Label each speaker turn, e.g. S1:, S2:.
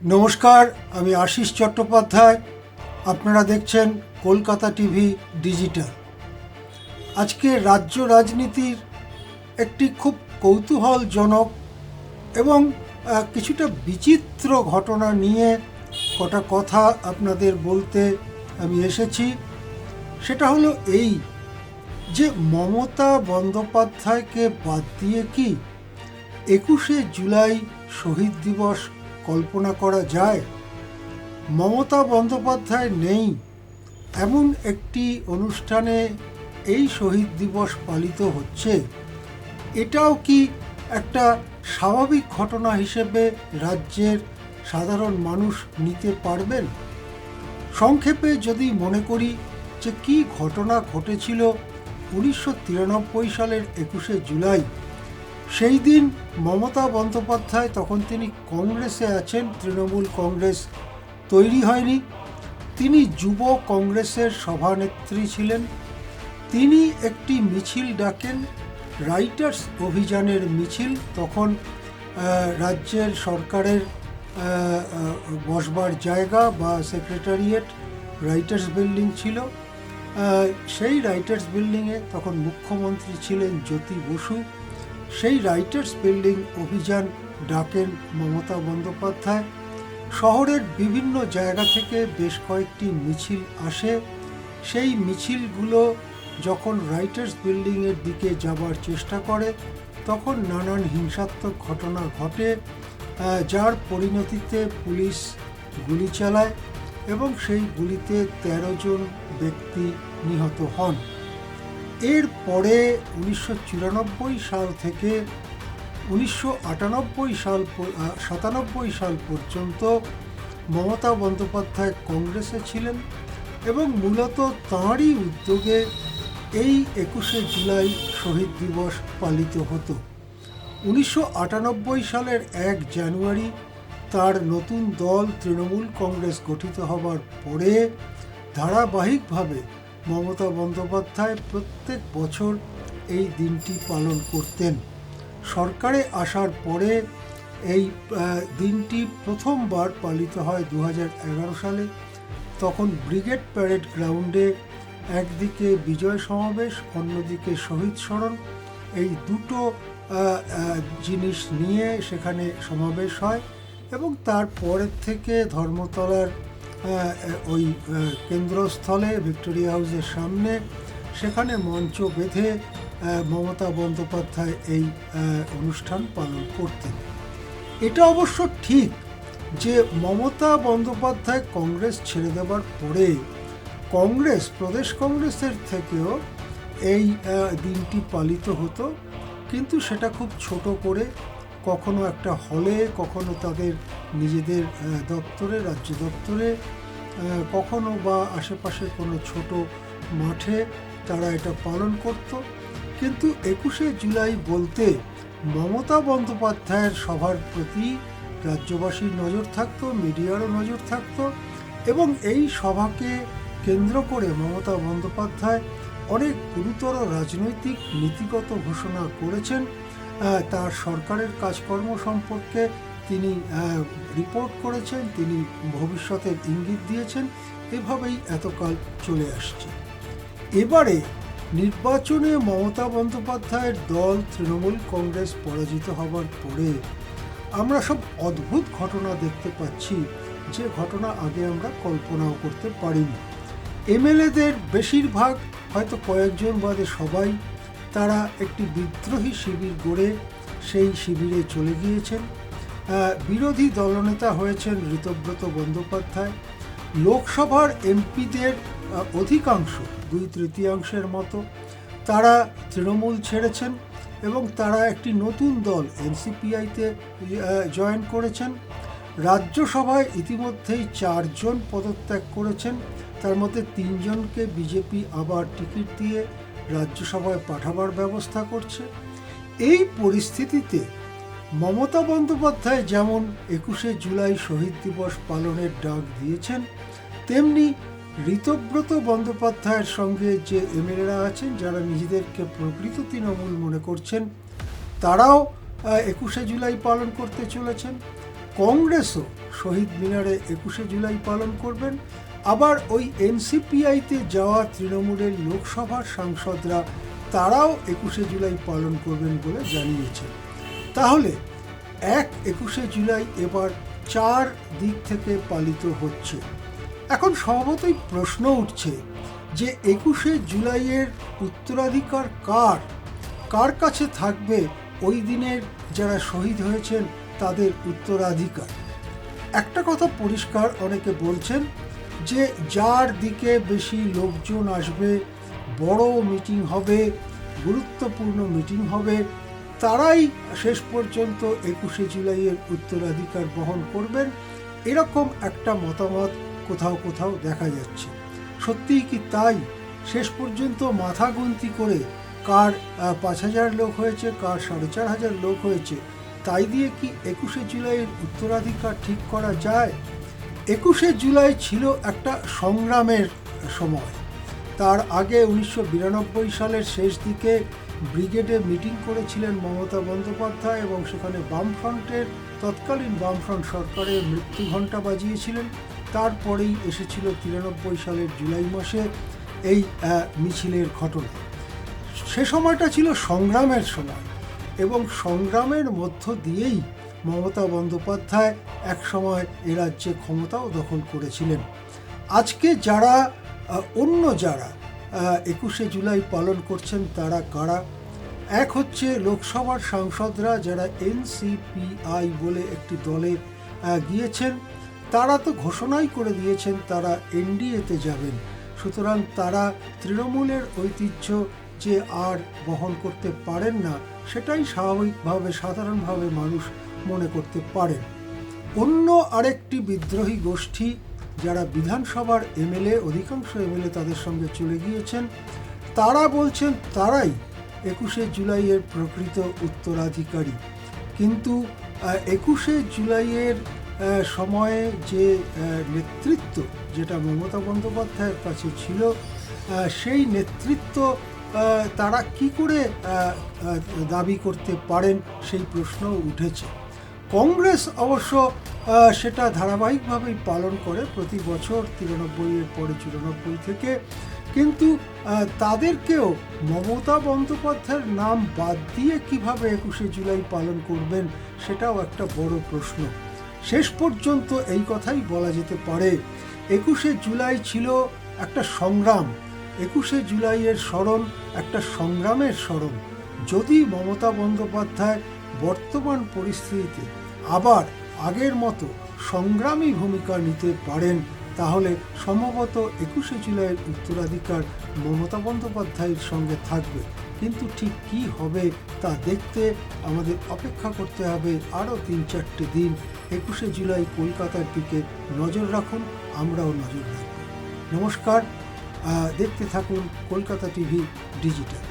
S1: নমস্কার, আমি আশিস চট্টোপাধ্যায়। আপনারা দেখছেন কলকাতা টিভি ডিজিটাল। আজকে রাজ্য রাজনীতির একটি খুব কৌতূহলজনক এবং কিছুটা বিচিত্র ঘটনা নিয়ে কটা কথা আপনাদের বলতে আমি এসেছি। সেটা হলো এই যে মমতা বন্দ্যোপাধ্যায়কে বাদ দিয়ে কি 21শে জুলাই শহীদ দিবস কল্পনা করা যায়? মমতা বন্দ্যোপাধ্যায় নেই এমন একটি অনুষ্ঠানে এই শহীদ দিবস পালিত হচ্ছে, এটাও কি একটা স্বাভাবিক ঘটনা হিসেবে রাজ্যের সাধারণ মানুষ নিতে পারবেন? সংক্ষেপে যদি মনে করি যে কি ঘটনা ঘটেছিল 1993 সালের 21শে জুলাই, সেই দিন মমতা বন্দ্যোপাধ্যায়, তখন তিনি কংগ্রেসে আছেন, তৃণমূল কংগ্রেস তৈরি হয়নি, তিনি যুব কংগ্রেসের সভানেত্রী ছিলেন। তিনি একটি মিছিল ডাকেন, রাইটার্স অভিযানের মিছিল। তখন রাজ্যের সরকারের বসবার জায়গা বা সেক্রেটারিয়েট রাইটার্স বিল্ডিং ছিল। সেই রাইটার্স বিল্ডিংয়ে তখন মুখ্যমন্ত্রী ছিলেন জ্যোতি বসু। সেই রাইটার্স বিল্ডিং অভিযান ডাকেন মমতা বন্দ্যোপাধ্যায়। শহরের বিভিন্ন জায়গা থেকে বেশ কয়েকটি মিছিল আসে। সেই মিছিলগুলো যখন রাইটার্স বিল্ডিংয়ের দিকে যাবার চেষ্টা করে, তখন নানান হিংসাত্মক ঘটনা ঘটে, যার পরিণতিতে পুলিশ গুলি চালায় এবং সেই গুলিতে 13 জন ব্যক্তি নিহত হন। এরপরে 1994 সাল থেকে 1997 সাল পর্যন্ত মমতা বন্দ্যোপাধ্যায় কংগ্রেসে ছিলেন এবং মূলত তাঁরই উদ্যোগে এই 21শে জুলাই শহীদ দিবস পালিত হতো। 1998 সালের 1 জানুয়ারি তার নতুন দল তৃণমূল কংগ্রেস গঠিত হবার পরে ধারাবাহিকভাবে মমতা বন্দ্যোপাধ্যায় প্রত্যেক বছর এই দিনটি পালন করতেন। সরকারে আসার পরে এই দিনটি প্রথমবার পালিত হয় 2011 সালে। তখন ব্রিগেড প্যারেড গ্রাউন্ডে একদিকে বিজয় সমাবেশ, অন্যদিকে শহীদ স্মরণ, এই দুটো জিনিস নিয়ে সেখানে সমাবেশ হয় এবং তারপরের থেকে ধর্মতলার ওই কেন্দ্রস্থলে ভিক্টোরিয়া হাউসের সামনে সেখানে মঞ্চ বেঁধে মমতা বন্দ্যোপাধ্যায় এই অনুষ্ঠান পালন করতেন। এটা অবশ্য ঠিক যে মমতা বন্দ্যোপাধ্যায় কংগ্রেস ছেড়ে দেওয়ার পরে কংগ্রেস, প্রদেশ কংগ্রেসের থেকেও এই দিনটি পালিত হতো, কিন্তু সেটা খুব ছোট করে, কখনো একটা হলে, কখনো তাদের নিজেদের দপ্তরে, রাজ্য দপ্তরে, কখনো বা আশেপাশের কোনো ছোট মাঠে তারা এটা পালন করত। কিন্তু 21শে জুলাই বলতে মমতা বন্দ্যোপাধ্যায়ের সভার প্রতি রাজ্যবাসীর নজর থাকতো, মিডিয়ারও নজর থাকতো এবং এই সভাকে কেন্দ্র করে মমতা বন্দ্যোপাধ্যায় অনেক গুরুতর রাজনৈতিক নীতিগত ঘোষণা করেছেন। তার সরকারের কাজকর্ম সম্পর্কে তিনি রিপোর্ট করেছেন, তিনি ভবিষ্যতের ইঙ্গিত দিয়েছেন। এভাবেই এতকাল চলে আসছে। এবারে নির্বাচনে মমতা বন্দ্যোপাধ্যায়ের দল তৃণমূল কংগ্রেস পরাজিত হবার পরে আমরা সব অদ্ভুত ঘটনা দেখতে পাচ্ছি, যে ঘটনা আগে আমরা কল্পনাও করতে পারিনি। এমএলএদের বেশিরভাগ, হয়তো কয়েকজন বাদে সবাই, তারা একটি বিদ্রোহী শিবির গড়ে সেই শিবিরে চলে গিয়েছেন। বিরোধী দলনেতা হয়েছেন ঋতব্রত বন্দ্যোপাধ্যায়। লোকসভার এমপিদের অধিকাংশ, 2/3 মতো, তারা তৃণমূল ছেড়েছেন এবং তারা একটি নতুন দল এনসিপিআইতে জয়েন করেছেন। রাজ্যসভায় ইতিমধ্যেই 4 জন পদত্যাগ করেছেন, তার মধ্যে 3 জনকে বিজেপি আবার টিকিট দিয়ে রাজ্যসভায় পাঠাবার ব্যবস্থা করছে। এই পরিস্থিতিতে মমতা বন্দ্যোপাধ্যায় যেমন 21শে জুলাই শহীদ দিবস পালনের ডাক দিয়েছেন, তেমনি ঋতব্রত বন্দ্যোপাধ্যায়ের সঙ্গে যে এমএলএরা আছেন, যারা নিজেদেরকে প্রকৃত তৃণমূল মনে করছেন, তারাও 21শে জুলাই পালন করতে চলেছেন। কংগ্রেসও শহীদ মিনারে 21শে জুলাই পালন করবেন। আবার ওই এনসিপিআইতে যাওয়া তৃণমূলের লোকসভার সাংসদরা তারাও 21শে জুলাই পালন করবেন বলে জানিয়েছেন। তাহলে 21শে জুলাই এবার 4 দিক থেকে পালিত হচ্ছে। এখন স্বভাবতই প্রশ্ন উঠছে যে 21শে জুলাইয়ের উত্তরাধিকার কার কাছে থাকবে ওই দিনের যারা শহীদ হয়েছেন তাদের উত্তরাধিকার। একটা কথা পরিষ্কার, অনেকে বলছেন যে যার দিকে বেশি লোকজন আসবে, বড় মিটিং হবে, গুরুত্বপূর্ণ মিটিং হবে, তারাই শেষ পর্যন্ত 21শে জুলাইয়ের উত্তরাধিকার বহন করবেন, এরকম একটা মতামত কোথাও কোথাও দেখা যাচ্ছে। সত্যিই কি তাই? শেষ পর্যন্ত মাথা গুনতি করে কার 5,000 লোক হয়েছে, কার 4,500 লোক হয়েছে, তাই দিয়ে কি 21শে জুলাইয়ের উত্তরাধিকার ঠিক করা যায়? 21শে জুলাই ছিল একটা সংগ্রামের সময়। তার আগে 1992 সালের শেষ দিকে ব্রিগেডে মিটিং করেছিলেন মমতা বন্দ্যোপাধ্যায় এবং সেখানে বামফ্রন্টের তৎকালীন বামফ্রন্ট সরকারের মৃত্যু ঘণ্টা বাজিয়েছিলেন। তারপরেই এসেছিল 93 সালের জুলাই মাসে এই মিছিলের ঘটনা। সে সময়টা ছিল সংগ্রামের সময় এবং সংগ্রামের মধ্য দিয়েই মমতা বন্দ্যোপাধ্যায় এক সময় এ রাজ্যে ক্ষমতাও দখল করেছিলেন। আজকে যারা 21শে জুলাই পালন করছেন তারা কারা? এক হচ্ছে লোকসভার সাংসদরা যারা এনসিপিআই বলে একটি দলে গিয়েছেন। তারা তো ঘোষণাই করে দিয়েছেন তারা এনডিএতে যাবেন। সুতরাং তারা তৃণমূলের ঐতিহ্য যে আর বহন করতে পারেন না, সেটাই স্বাভাবিকভাবে সাধারণভাবে মানুষ মনে করতে পারেন। অন্য আরেকটি বিদ্রোহী গোষ্ঠী যারা বিধানসভার এমএলএ, অধিকাংশ এমএলএ তাদের সঙ্গে চলে গিয়েছেন, তারা বলছেন তারাই 21শে জুলাইয়ের প্রকৃত উত্তরাধিকারী। কিন্তু 21শে জুলাইয়ের সময়ে যে নেতৃত্ব যেটা মমতা বন্দ্যোপাধ্যায়ের কাছে ছিল, সেই নেতৃত্ব তারা কি করে দাবি করতে পারেন সেই প্রশ্ন উঠেছে। কংগ্রেস অবশ্য সেটা ধারাবাহিকভাবেই পালন করে প্রতি বছর 93-এর পরে 94 থেকে, কিন্তু তাদেরকেও মমতা বন্দ্যোপাধ্যায়ের নাম বাদ দিয়ে কিভাবে 21শে জুলাই পালন করবেন সেটাও একটা বড় প্রশ্ন। শেষ পর্যন্ত এই কথাই বলা যেতে পারে 21শে জুলাই ছিল একটা সংগ্রাম। 21শে জুলাইয়ের স্মরণ একটা সংগ্রামের স্মরণ। যদি মমতা বন্দ্যোপাধ্যায় বর্তমান পরিস্থিতিতে আবার আগের মতো সংগ্রামী ভূমিকা নিতে পারেন, তাহলে সম্ভবত 21শে জুলাইয়ের উত্তরাধিকার মমতা বন্দ্যোপাধ্যায়ের সঙ্গে থাকবে। কিন্তু ঠিক কী হবে তা দেখতে আমাদের অপেক্ষা করতে হবে আরও 3-4টে দিন। 21শে জুলাই কলকাতার দিকে নজর রাখুন, আমরাও নজর রাখব। নমস্কার, দেখতে থাকুন কলকাতা টিভি ডিজিটাল।